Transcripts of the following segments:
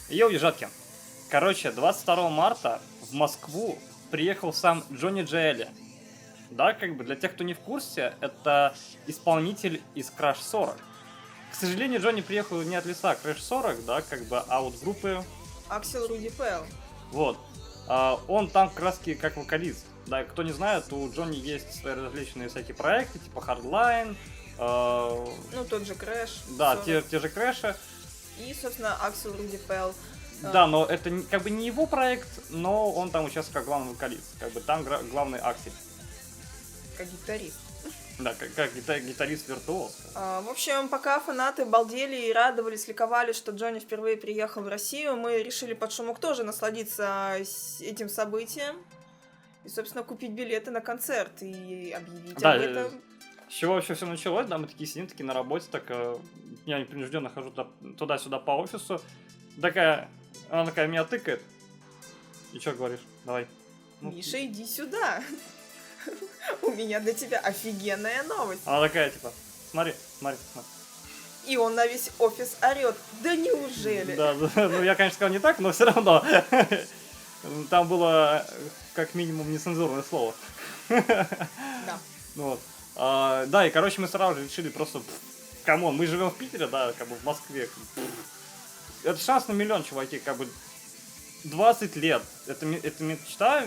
Йоу, ежатки. Короче, 22 марта в Москву приехал сам Джонни Джиэли. Да, как бы для тех, кто не в курсе, это исполнитель из Crash 40. К сожалению, Джонни приехал не от лица Crash 40, да, как бы, а от группы... Аксел Руди Пэл. Вот. Он там как раз как вокалист. Да, кто не знает, у Джонни есть свои различные всякие проекты, типа Hardline. Ну, тот же Crash. Да, те же Крэши. И, собственно, Аксел Руди Пэл. Да, но это как бы не его проект, но он там участвует как главный вокалист. Как бы там главный Аксель. Как гитарист. Да, как гитарист-виртуоз. В общем, пока фанаты балдели и радовались, ликовали, что Джонни впервые приехал в Россию, мы решили под шумок тоже насладиться этим событием. И, собственно, купить билеты на концерт и объявить об этом. С чего вообще все началось? Да, мы такие сидим, такие на работе, так я непринужденно хожу туда-сюда по офису. Она такая меня тыкает. И что говоришь? Давай. Миша, иди сюда. У меня для тебя офигенная новость. Она такая, типа, смотри. И он на весь офис орет. Да неужели? Да, ну я, конечно, сказал не так, но все равно. Там было как минимум нецензурное слово. Да. Вот. Да, и, короче, мы сразу же решили просто, камон, мы живем в Питере, да, как бы в Москве. Это шанс на миллион, чуваки, как бы 20 лет. Это мечта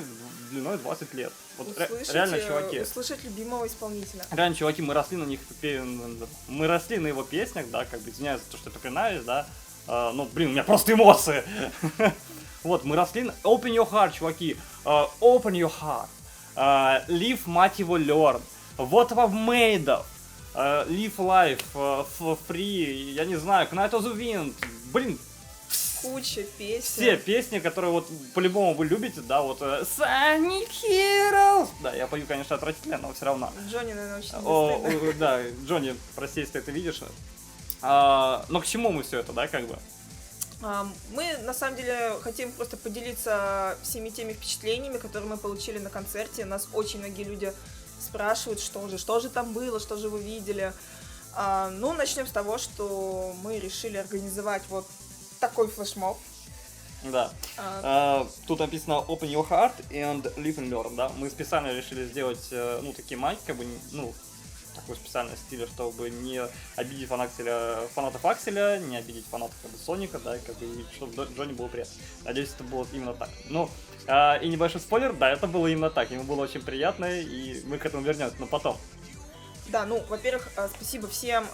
длиной 20 лет. Вот реально, чуваки. Услышать любимого исполнителя. Реально, чуваки, мы росли на них, мы росли на его песнях, да, как бы, извиняюсь за то, что это принавись, да. Ну, блин, у меня просто эмоции. Вот, мы росли на... Open your heart, чуваки. Open your heart. Live, мать его, learn. What have made of? Live life, free, я не знаю, Night of the Wind. Блин, куча песен. Все песни, которые вот по-любому вы любите, да, вот Sonic Heroes. Да, я пою, конечно, отвратительно, но все равно. Джонни, наверное, очень стыдно. Да, Джонни, прости, если ты это видишь. Но к чему мы все это, да, как бы? Мы, на самом деле, хотим просто поделиться всеми теми впечатлениями, которые мы получили на концерте. Нас очень многие люди спрашивают, что же там было, что же вы видели. Ну, начнем с того, что мы решили организовать вот такой флешмоб. Да. Тут написано Open your heart and live and learn, да. Мы специально решили сделать, ну, такие майки, как бы, ну, такой специальный стиль, чтобы не обидеть фанатов Акселя, не обидеть фанатов как бы, Соника, да, и как бы, чтобы Джонни было приятно. Надеюсь, это было именно так. Ну, и небольшой спойлер, да, это было именно так. Ему было очень приятно, и мы к этому вернемся, но потом. Да, ну, во-первых, спасибо всем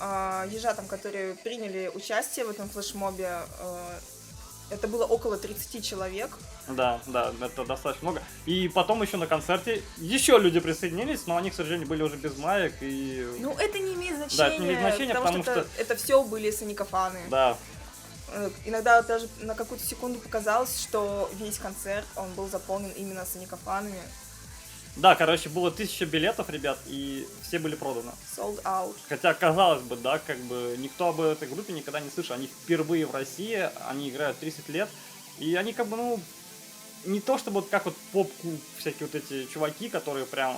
ежатам, которые приняли участие в этом флешмобе. Это было около 30 человек. Да, это достаточно много. И потом еще на концерте еще люди присоединились, но они, к сожалению, были уже без маек и... Ну, это не имеет значения, да, это не имеет значения, потому что... Это все были соникофаны. Да. Иногда даже на какую-то секунду показалось, что весь концерт, он был заполнен именно соникофанами. Да, короче, было 1000 билетов, ребят, и все были проданы. Sold out. Хотя, казалось бы, да, как бы никто об этой группе никогда не слышал. Они впервые в России, они играют 30 лет, и они как бы, ну, не то чтобы вот как вот попку всякие вот эти чуваки, которые прям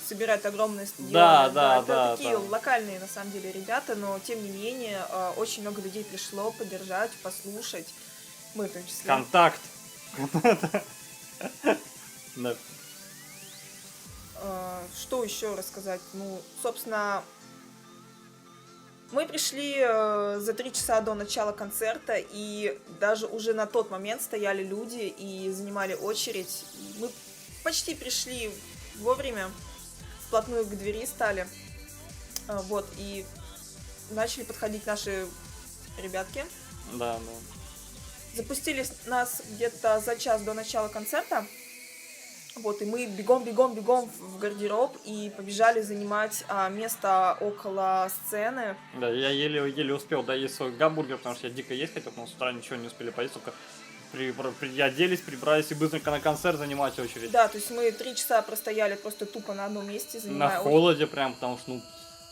собирают огромные стадионы. Да, это такие локальные, на самом деле, ребята, но, тем не менее, очень много людей пришло поддержать, послушать. Мы в том числе. Контакт. Да. Что еще рассказать? Ну, собственно, мы пришли за 3 часа до начала концерта, и даже уже на тот момент стояли люди и занимали очередь. Мы почти пришли вовремя, вплотную к двери стали. Вот, и начали подходить наши ребятки. Да. Запустили нас где-то за час до начала концерта. Вот, и мы бегом в гардероб и побежали занимать место около сцены. Да, я еле успел доесть свой гамбургер, потому что я дико есть хотел, но с утра ничего не успели поесть, только оделись, прибрались и быстренько на концерт занимать очередь. Да, то есть мы 3 часа простояли просто тупо на одном месте, занимая на холоде прям, потому что, ну,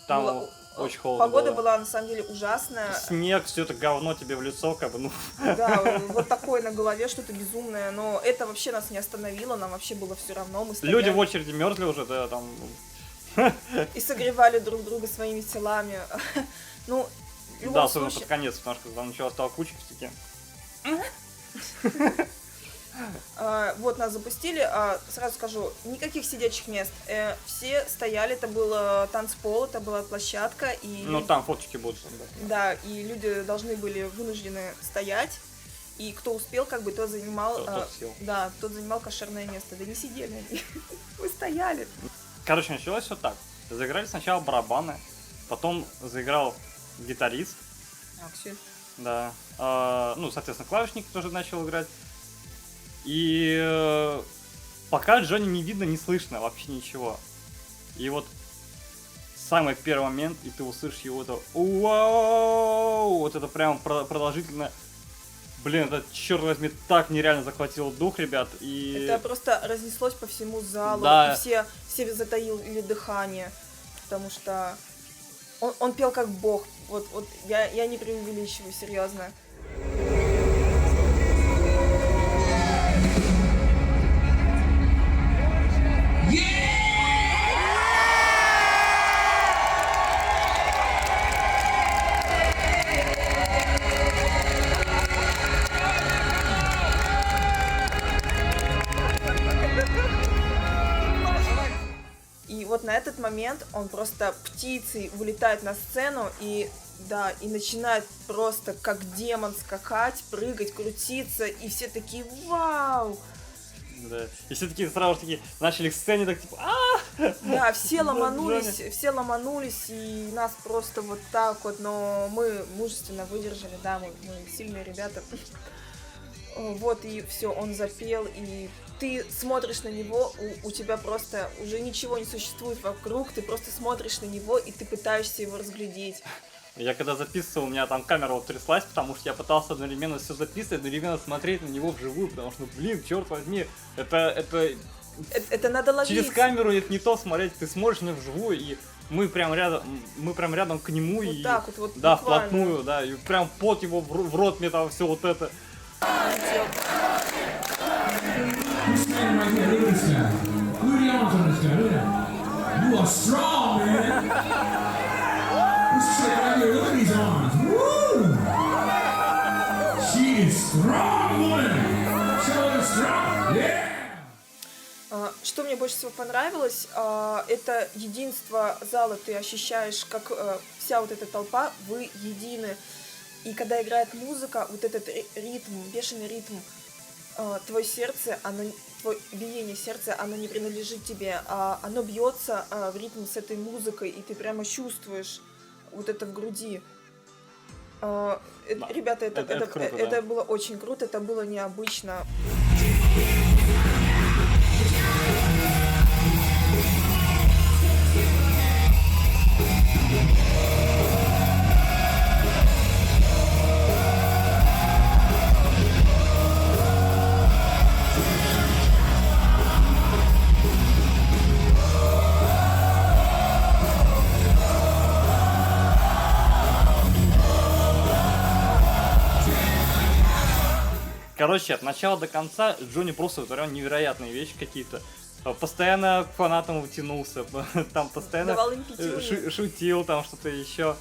там... Очень холодно Погода было. была на самом деле ужасная. Снег, все это говно тебе в лицо, как бы, ну. Да, вот такое на голове, что-то безумное, но это вообще нас не остановило, нам вообще было все равно, мы стояли Люди в очереди мерзли уже, да, там. и согревали друг друга своими телами. Ну, в любом Да, особенно случае... под конец, потому что там началась толкучка в стеке. Вот нас запустили, сразу скажу, никаких сидячих мест. Все стояли, это был танцпол, это была площадка, и... Ну, там фоточки будут. Да, и люди должны были вынуждены стоять, и кто успел, как бы, тот занимал... Тот сел. Да, тот занимал кошерное место. Да не сидели они, мы стояли. Короче, началось все так. Заиграли сначала барабаны, потом заиграл гитарист, Все. да. Ну, соответственно, клавишник тоже начал играть. И пока Джонни не видно, не слышно вообще ничего. И вот самый первый момент, и ты услышишь его это «Вау!» Вот это прям продолжительно. Блин, это, черт возьми, так нереально захватило дух, ребят. И... Это просто разнеслось по всему залу, Да. и все затаили дыхание, потому что он пел как бог. Вот я не преувеличиваю, серьезно. И вот на этот момент он просто птицей вылетает на сцену и, да, и начинает просто как демон скакать, прыгать, крутиться, и все такие «Вау!». Да. И все такие сразу же такие начали к сцене, так типа Да, все Да, ломанулись, и нас просто вот так вот, но мы мужественно выдержали, да, мы сильные ребята. Вот, и все, он запел, и ты смотришь на него, у тебя просто уже ничего не существует вокруг, ты просто смотришь на него, и ты пытаешься его разглядеть. Я когда записывал, у меня там камера вот тряслась, потому что я пытался одновременно все записывать, одновременно смотреть на него вживую, потому что, блин, черт возьми, Это надо ловить. через камеру это не то смотреть, ты смотришь на него вживую, и мы прям рядом к нему, Вот и так вот да, буквально. вплотную, да, и прям пот его в рот мне там все вот это. Who's standing right here? Look at this guy. Look at the arms on this guy. Look at that. You are strong, man. Who's standing right here? Look at these arms. Woo! She is strong, woman. So strong. Yeah. Что мне больше всего понравилось, это единство зала, ты ощущаешь, как вся вот эта толпа, вы едины. И когда играет музыка, вот этот ритм, бешеный ритм, твое сердце, твое биение сердца, оно не принадлежит тебе, оно бьется в ритм с этой музыкой, и ты прямо чувствуешь вот это в груди. Ребята, это круто, это да. было очень круто, это было необычно. Короче, от начала до конца Джонни просто вытворял невероятные вещи какие-то. Постоянно к фанатам втянулся, там постоянно Давал им пятюню. шутил, там что-то еще.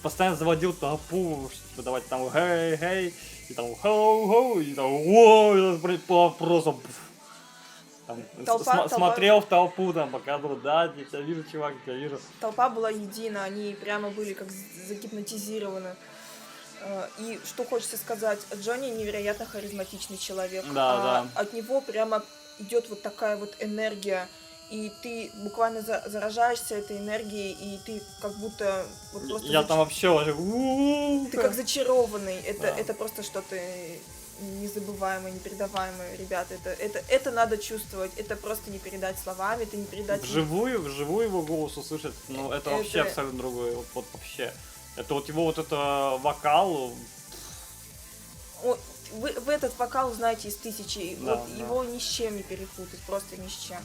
Постоянно заводил толпу, чтобы давать там «Хей-хей», и там «Хоу-хоу», и там «Воу», просто там, Толпа. смотрел в толпу, там показывал, да, я тебя вижу, чувак, я тебя вижу. Толпа была едина, они прямо были как загипнотизированы. И что хочется сказать, Джонни невероятно харизматичный человек. Да. От него прямо идет вот такая вот энергия, и ты буквально заражаешься этой энергией, и ты как будто вот просто Я там вообще уже... ты как зачарованный. Да. Это просто что-то незабываемое, непередаваемое, ребята. Это надо чувствовать. Это просто не передать словами, это не передать. Вживую его голос услышать, ну это вообще Это- абсолютно другое, вот вообще. Это вот его вот это вокал, Вы этот вокал узнаете из тысячи. Да, Вот да. его ни с чем не перепутать, просто ни с чем.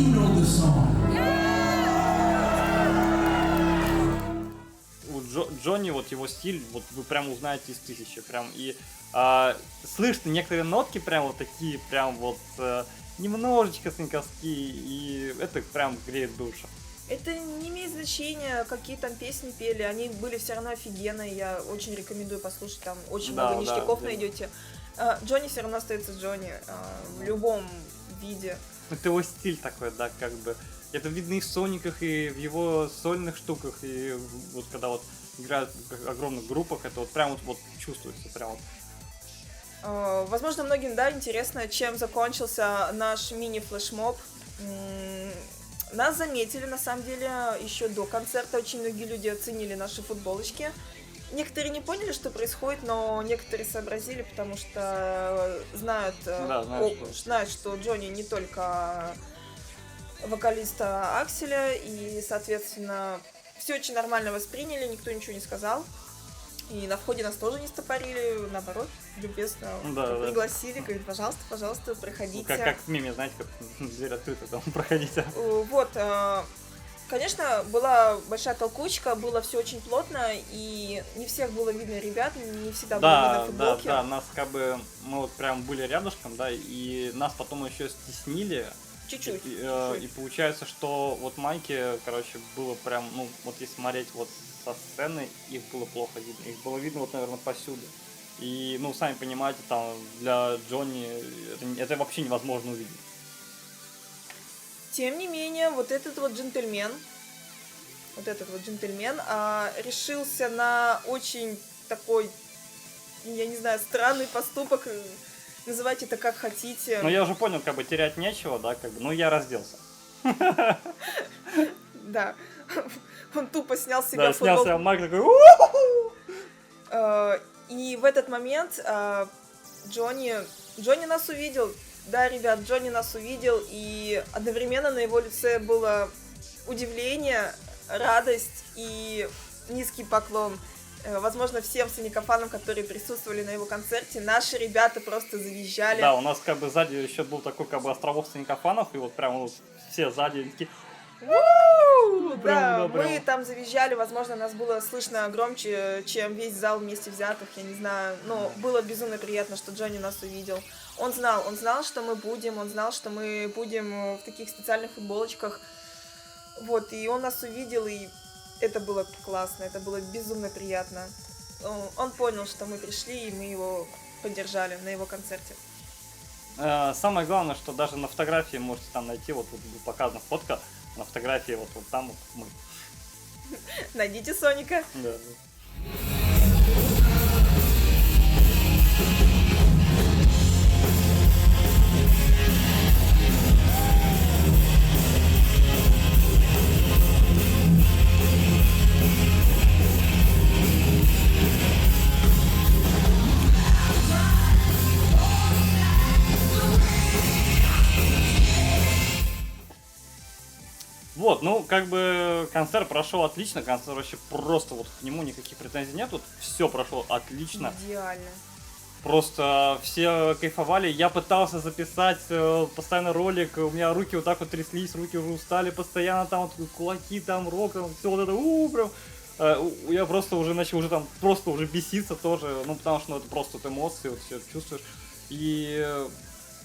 you know the song. У Джонни, вот его стиль, вот вы прям узнаете из тысячи, прям, и слышно некоторые нотки прям вот такие, прям вот немножечко синковские, и это прям греет душу. Это не имеет значения, какие там песни пели, они были все равно офигенные, я очень рекомендую послушать, там очень Да, много ништяков да. найдете. Джонни все равно остается Джонни в любом виде. Это его стиль такой, да, как бы. Это видно и в Сониках, и в его сольных штуках, и вот когда вот играют в огромных группах, это вот прям вот чувствуется, прям вот. Возможно, многим, да, интересно, чем закончился наш мини-флешмоб. Нас заметили, на самом деле, еще до концерта. Очень многие люди оценили наши футболочки. Некоторые не поняли, что происходит, но некоторые сообразили, потому что знают, знают, что Джонни не только вокалиста Акселя, и, соответственно, все очень нормально восприняли, никто ничего не сказал. И на входе нас тоже не стопорили, наоборот, любезно пригласили, говорят, пожалуйста, пожалуйста, проходите. Как в меме, знаете, как дверь открыта, там, проходите. Вот, конечно, была большая толкучка, было все очень плотно, и не всех было видно ребят, не всегда было видно футболки. Да, нас как бы, мы вот прям были рядышком, да, и нас потом еще стеснили. Чуть-чуть. И получается, что вот майки, короче, было прям, ну, вот если смотреть вот со сцены, их было плохо видно. Их было видно вот, наверное, повсюду. И, ну, сами понимаете, там, для Джонни это вообще невозможно увидеть. Тем не менее, вот этот вот джентльмен решился на очень такой, я не знаю, странный поступок. Называйте это как хотите. Ну, я уже понял, как бы терять нечего, да, как бы, ну, я разделся. Да. Он тупо снял с себя футболку. Да, снял себя майк такой. И в этот момент Джонни нас увидел. Да, ребят, Джонни нас увидел, и одновременно на его лице было удивление, радость и низкий поклон. Возможно, всем соникофанам, которые присутствовали на его концерте, наши ребята просто завизжали. Да, у нас как бы сзади еще был такой как бы островок соникофанов, и вот прям вот все сзади такие... Да, мы там завизжали, возможно, нас было слышно громче, чем весь зал вместе взятых, я не знаю, но было безумно приятно, что Джонни нас увидел. Он знал, что мы будем, в таких специальных футболочках, вот, и он нас увидел, и это было классно, это было безумно приятно. Он понял, что мы пришли, и мы его поддержали на его концерте. Самое главное, что даже на фотографии можете там найти, вот показана фотка, на фотографии вот там вот мы. Найдите Соника. Да. Вот, ну, как бы концерт прошел отлично, концерт вообще просто вот к нему никаких претензий нет, вот все прошло отлично. Идеально. Просто все кайфовали, я пытался записать постоянно ролик, у меня руки вот так вот тряслись, руки уже устали постоянно, там вот кулаки, там рок, там все вот это, прям. Я просто уже начал уже там просто уже беситься тоже, ну, потому что ну, это просто вот эмоции, вот все чувствуешь. И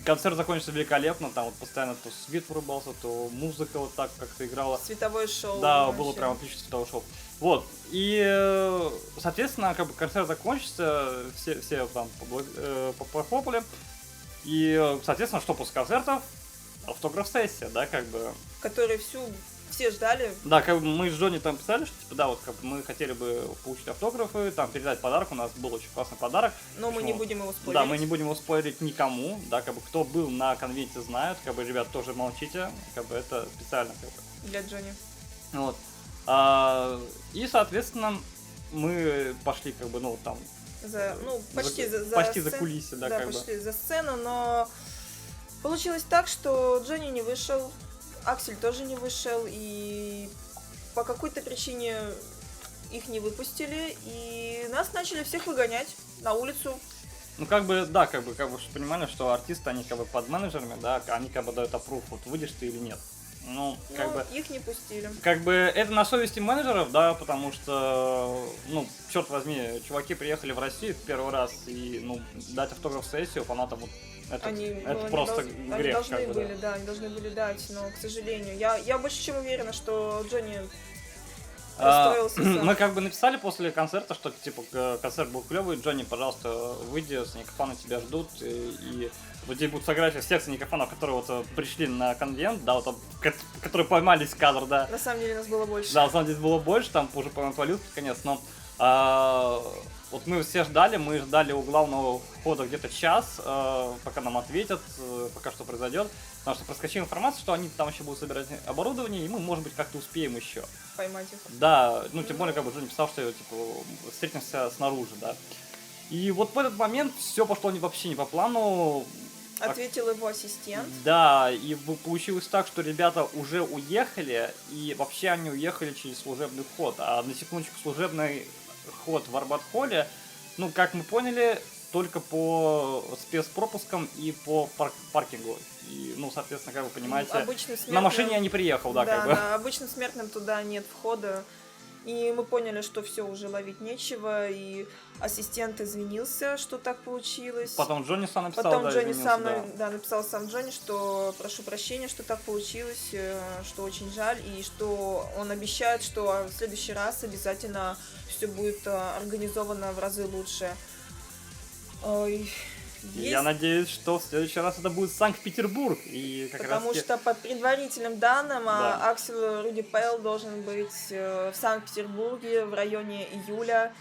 концерт закончился великолепно, там вот постоянно то свет вырубался, то музыка вот так как-то играла. Световое шоу. Да, было прям отличное световое шоу. Вот, и, соответственно, как бы концерт закончился, все там похлопали, и, соответственно, что после концертов? Автограф-сессия, да, как бы. Которые все ждали. Да, как бы мы с Джонни там писали, что типа, да, вот как бы мы хотели бы получить автографы, там передать подарок, у нас был очень классный подарок. Но мы не будем его спойлерить. Да, мы не будем его спойлерить никому, да, как бы кто был на конвенте знают, как бы, ребят, тоже молчите, как бы это специально как бы. Для Джонни. Вот. И, соответственно, мы пошли, как бы, ну, там... Почти за кулисы, да, как бы. Пошли за сцену, но получилось так, что Джонни не вышел, Аксель тоже не вышел, и по какой-то причине их не выпустили, и нас начали всех выгонять на улицу. Ну, как бы, да, как бы, понимали, что артисты, они как бы под менеджерами, да, они как бы дают аппрув, вот выйдешь ты или нет. Ну, Ну, их не пустили. как бы это на совести менеджеров, да, потому что, ну, черт возьми, чуваки приехали в Россию в первый раз, и, ну, дать автограф-сессию фанатам, вот, это просто Они грех, должны как бы, были, да. да, они должны были дать, но, к сожалению, я больше чем уверена, что Джонни расстроился сам. Мы как бы написали после концерта, что, типа, концерт был клевый, Джонни, пожалуйста, выйди, Саникофаны тебя ждут, и вот здесь будут фотографии всех Саникофанов, которые вот пришли на конвент, да, вот, которые поймались в кадр, да. На самом деле нас было больше. Да, на самом деле было больше, там уже, по-моему, отвалился под конец, но вот мы все ждали, мы ждали у главного входа где-то час, пока нам ответят, пока что произойдет, потому что проскочила информация, что они там еще будут собирать оборудование, и мы, может быть, как-то успеем еще. Поймать их. Да, ну, тем более, как бы, Джонни писал, что, типа, встретимся снаружи, да. И вот в этот момент все пошло вообще не по плану. Ответил его ассистент. Да, и получилось так, что ребята уже уехали, и вообще они уехали через служебный вход. А на секундочку, служебный ход в Арбат-холле, ну, как мы поняли, только по спецпропускам и по паркингу. И, ну, соответственно, как вы понимаете, на машине я не приехал, да, как бы. Да, обычным смертным туда нет входа. И мы поняли, что все, уже ловить нечего, и ассистент извинился, что так получилось. Потом Джонни сам написал, Потом да, Джонни извинился, сам да. написал сам Джонни, что прошу прощения, что так получилось, что очень жаль, и что он обещает, что в следующий раз обязательно все будет организовано в разы лучше. Ой, Я надеюсь, что в следующий раз это будет Санкт-Петербург. И как Потому раз что по предварительным данным Да. Аксель Руди Пейл должен быть в Санкт-Петербурге в районе июля.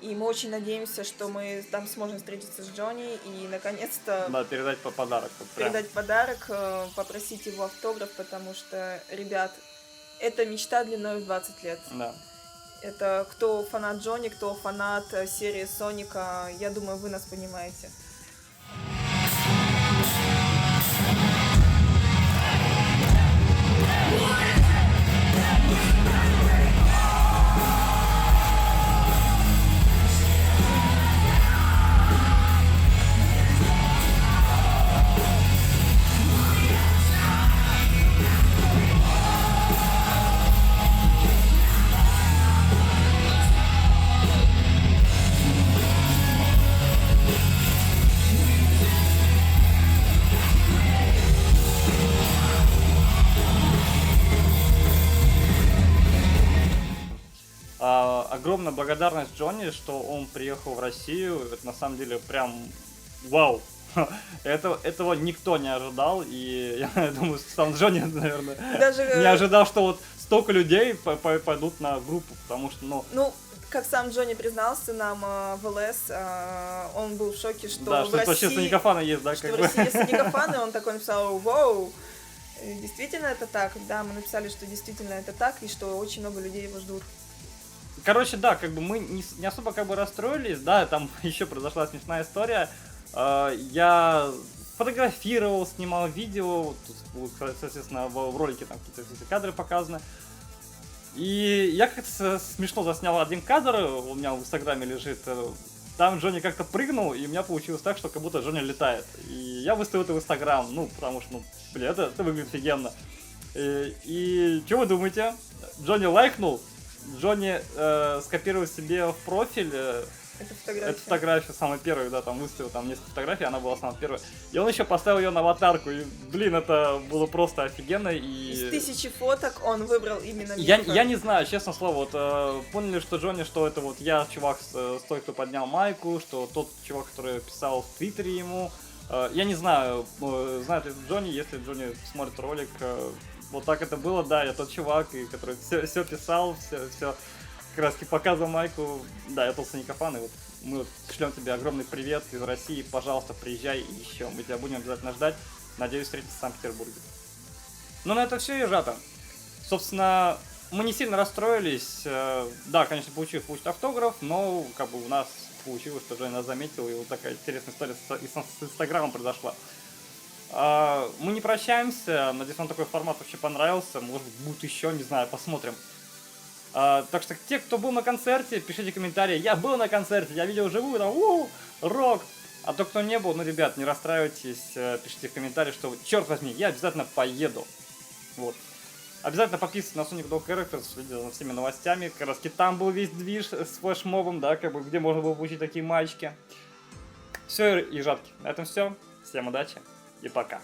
И мы очень надеемся, что мы там сможем встретиться с Джонни и наконец-то Да, передать подарок. Вот прям. передать подарок, попросить его автограф, потому что, ребят, это мечта длиной в 20 лет. Да. Это кто фанат Джонни, кто фанат серии Соника, я думаю, вы нас понимаете. Огромная благодарность Джонни, что он приехал в Россию. Это на самом деле прям вау. Этого никто не ожидал. И я думаю, сам Джонни, наверное, Даже, не ожидал, что вот столько людей пойдут на группу. Потому что, Ну, как сам Джонни признался нам в ЛС, он был в шоке, что да, в что России... вообще Саникофаны есть, да, что как в бы. России есть Саникофаны, он такой написал «Воу!». И действительно это так, да, мы написали, что действительно это так, и что очень много людей его ждут. Короче, да, как бы мы не особо как бы расстроились, да, там еще произошла смешная история. Я фотографировал, снимал видео, тут будут, соответственно, в ролике там какие-то кадры показаны. И я как-то смешно заснял один кадр, у меня в инстаграме лежит. Там Джонни как-то прыгнул, и у меня получилось так, что как будто Джонни летает. И я выставил это в инстаграм, ну, потому что, ну, блин, это выглядит офигенно. И что вы думаете? Джонни лайкнул, Джонни скопировал себе в профиль эту фотографию, самую первую, да, там выставил там несколько фотографий, она была самая первая. И он еще поставил ее на аватарку, и, блин, это было просто офигенно. И... Из 1000 фоток он выбрал именно Я не знаю, честно слово, вот поняли, что Джонни, что это вот я, чувак, с той, кто поднял майку, что тот чувак, который писал в Твиттере ему. Я не знаю, знает ли Джонни, если Джонни смотрит ролик, вот так это было, да, я тот чувак, который все писал, все как раз показывал майку, да, я тот Саникофан, и вот мы вот шлем тебе огромный привет из России, пожалуйста, приезжай еще, мы тебя будем обязательно ждать, надеюсь встретиться в Санкт-Петербурге. Ну, на это все, ежата. Собственно, мы не сильно расстроились, да, конечно, получить автограф, но как бы у нас получилось, что Джонни нас заметил, и вот такая интересная история с Инстаграмом произошла. Мы не прощаемся, надеюсь, вам такой формат вообще понравился, может быть, будет еще, не знаю, посмотрим. Так что те, кто был на концерте, пишите комментарии. Я был на концерте, я видел живую, там, рок. А то, кто не был, ну, ребят, не расстраивайтесь, пишите в комментариях, что, черт возьми, я обязательно поеду. Вот. Обязательно подписывайтесь на Sonic Dog Characters, следите за всеми новостями. Как раз там был весь движ с флешмобом, да, как бы, где можно было получить такие маечки. Все, ежатки, на этом все. Всем удачи и пока.